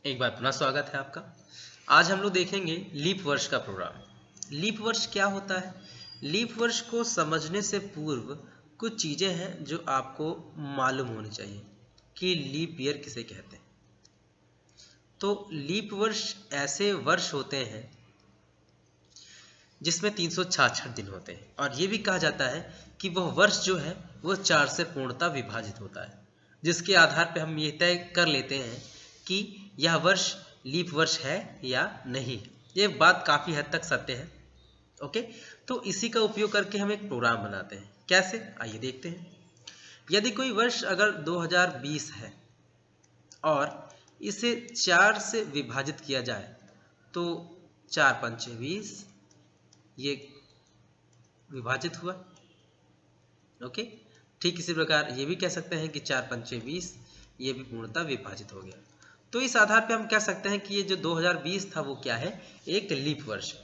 एक बार पुनः स्वागत है आपका। आज हम लोग देखेंगे लीप वर्ष का प्रोग्राम। लीप वर्ष क्या होता है? लीप वर्ष को समझने से पूर्व कुछ चीज़ें हैं जो आपको मालूम होनी चाहिए कि लीप ईयर किसे कहते हैं। तो लीप वर्ष ऐसे वर्ष होते हैं जिसमें 366 दिन होते हैं, और ये भी कहा जाता है कि वह वर्ष जो है वह 4 से पूर्णतः विभाजित होता है, जिसके आधार पर हम ये तय कर लेते हैं कि यह वर्ष लीप वर्ष है या नहीं। ये बात काफ़ी हद तक सत्य है। ओके, तो इसी का उपयोग करके हम एक प्रोग्राम बनाते हैं। कैसे, आइए देखते हैं। यदि कोई वर्ष अगर 2020 है और इसे 4 से विभाजित किया जाए तो 4 पंचे 20, ये विभाजित हुआ। ओके, ठीक इसी प्रकार ये भी कह सकते हैं कि 4 पंचे 20, ये भी पूर्णतः विभाजित हो गया। तो इस आधार पे हम कह सकते हैं कि ये जो 2020 था वो क्या है, एक लीप वर्ष है।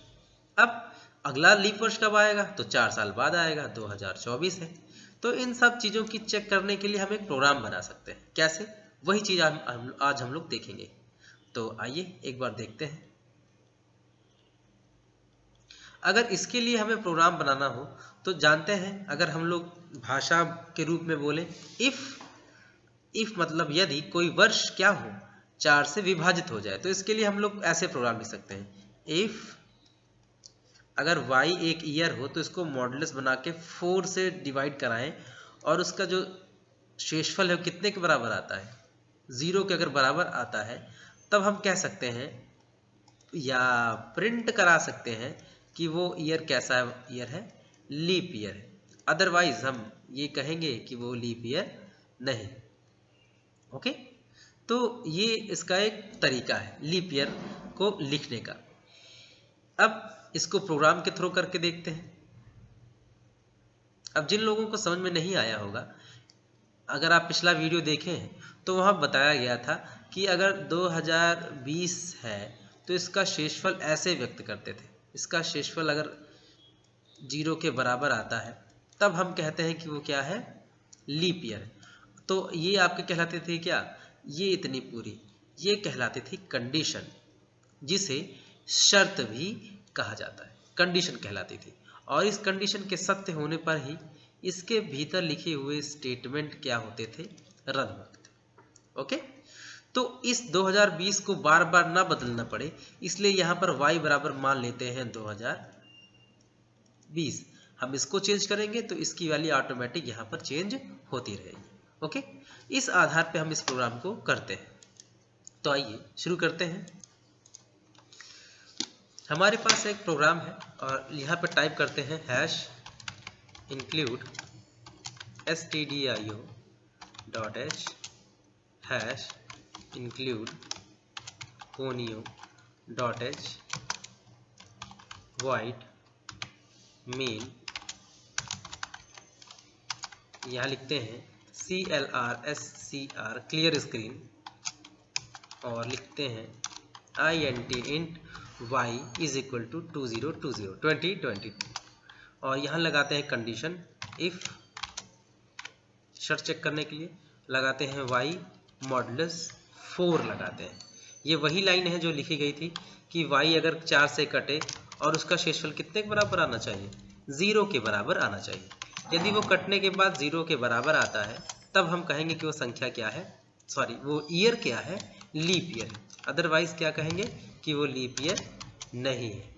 अब अगला लीप वर्ष कब आएगा? तो 4 साल बाद आएगा, 2024 है। तो इन सब चीज़ों की चेक करने के लिए हम एक प्रोग्राम बना सकते हैं। कैसे, वही चीज़ आज हम लोग देखेंगे। तो आइए एक बार देखते हैं। अगर इसके लिए हमें प्रोग्राम बनाना हो तो जानते हैं, अगर हम लोग भाषा के रूप में बोले इफ मतलब यदि कोई वर्ष क्या हो, 4 से विभाजित हो जाए, तो इसके लिए हम लोग ऐसे प्रोग्राम लिख सकते हैं। इफ अगर y एक ईयर हो तो इसको मॉडुलस बना के 4 से डिवाइड कराएं और उसका जो शेषफल है कितने के बराबर आता है, 0 के अगर बराबर आता है, तब हम कह सकते हैं या प्रिंट करा सकते हैं कि वो ईयर कैसा ईयर है, लीप ईयर है। अदरवाइज हम ये कहेंगे कि वो लीप ईयर नहीं। ओके, तो ये इसका एक तरीका है लीप ईयर को लिखने का। अब इसको प्रोग्राम के थ्रू करके देखते हैं। अब जिन लोगों को समझ में नहीं आया होगा, अगर आप पिछला वीडियो देखें हैं तो वहाँ बताया गया था कि अगर 2020 है तो इसका शेषफल ऐसे व्यक्त करते थे। इसका शेषफल अगर 0 के बराबर आता है तब हम कहते हैं कि वो क्या है, लीप ईयर है। तो ये आपके कहलाते थे क्या, ये इतनी पूरी, ये कहलाती थी कंडीशन, जिसे शर्त भी कहा जाता है, कंडीशन कहलाती थी। और इस कंडीशन के सत्य होने पर ही इसके भीतर लिखे हुए स्टेटमेंट क्या होते थे, रद्द होते थे। ओके, तो इस 2020 को बार बार ना बदलना पड़े, इसलिए यहाँ पर y बराबर मान लेते हैं 2020। हम इसको चेंज करेंगे तो इसकी वैल्यू ऑटोमेटिक यहाँ पर चेंज होती रहेगी। ओके, इस आधार पे हम इस प्रोग्राम को करते हैं। तो आइए शुरू करते हैं। हमारे पास एक प्रोग्राम है और यहाँ पे टाइप करते हैं #include stdio.h #include conio.h void main, यहाँ लिखते हैं CLRSCR क्लियर स्क्रीन, और लिखते हैं int y is equal to 2022 और यहाँ लगाते हैं कंडीशन इफ, शर्त चेक करने के लिए लगाते हैं y मॉडुलस 4 लगाते हैं। ये वही लाइन है जो लिखी गई थी कि y अगर 4 से कटे और उसका शेषफल कितने के बराबर आना चाहिए, 0 के बराबर आना चाहिए। यदि वो कटने के बाद 0 के बराबर आता है तब हम कहेंगे कि वो संख्या क्या है, वो ईयर क्या है, लीप ईयर। अदरवाइज क्या कहेंगे कि वो लीप ईयर नहीं है।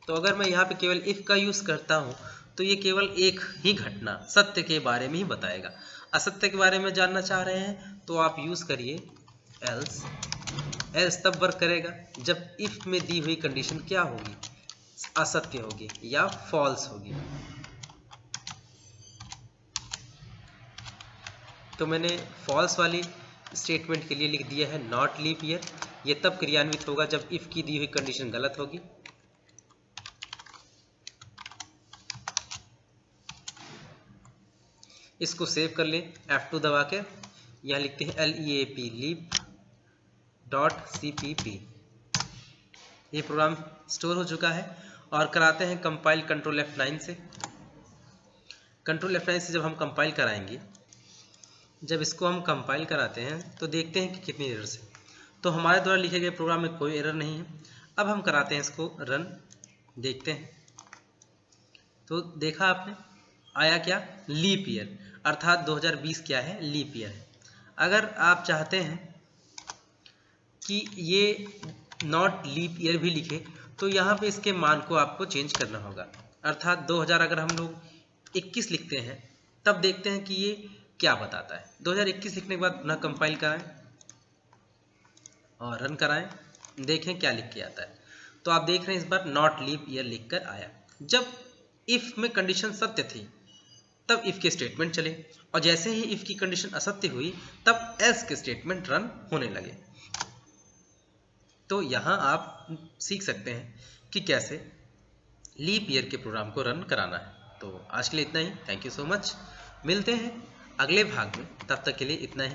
तो अगर मैं यहाँ पे केवल इफ का यूज करता हूँ तो ये केवल एक ही घटना सत्य के बारे में ही बताएगा। असत्य के बारे में जानना चाह रहे हैं तो आप यूज करिए एल्स। एल्स तब वर्क करेगा जब इफ में दी हुई कंडीशन क्या होगी, असत्य होगी या फॉल्स होगी। तो मैंने फॉल्स वाली स्टेटमेंट के लिए लिख दिया है नॉट लीप ईयर। ये तब क्रियान्वित होगा जब इफ की दी हुई कंडीशन गलत होगी। इसको सेव कर लें F2 दबा के, यहाँ लिखते हैं LEAP leap.cpp। ये प्रोग्राम स्टोर हो चुका है और कराते हैं कंपाइल कंट्रोल F9 से। कंट्रोल F9 से जब हम कंपाइल कराएंगे जब इसको हम कंपाइल कराते हैं तो देखते हैं कि कितनी एरर्स है। तो हमारे द्वारा लिखे गए प्रोग्राम में कोई एरर नहीं है। अब हम कराते हैं इसको रन, देखते हैं। तो देखा आपने, आया क्या, लीप ईयर, अर्थात 2020 क्या है, लीप ईयर है। अगर आप चाहते हैं कि ये नॉट लीप ईयर भी लिखे तो यहाँ पे इसके मान को आपको चेंज करना होगा। अर्थात 2000 अगर हम लोग 21 लिखते हैं तब देखते हैं कि ये क्या बताता है। 2021 लिखने के बाद पुनः कंपाइल कराएं और रन कराएं, देखें क्या लिख के आता है। तो आप देख रहे हैं इस बार नॉट लीप ईयर लिख कर आया। जब इफ में कंडीशन सत्य थी तब इफ के स्टेटमेंट चले, और जैसे ही इफ की कंडीशन असत्य हुई तब एल्स के स्टेटमेंट रन होने लगे। तो यहाँ आप सीख सकते हैं कि कैसे लीप ईयर के प्रोग्राम को रन कराना है। तो आज के लिए इतना ही। Thank you so much. मिलते हैं अगले भाग में, तब तक के लिए इतना ही।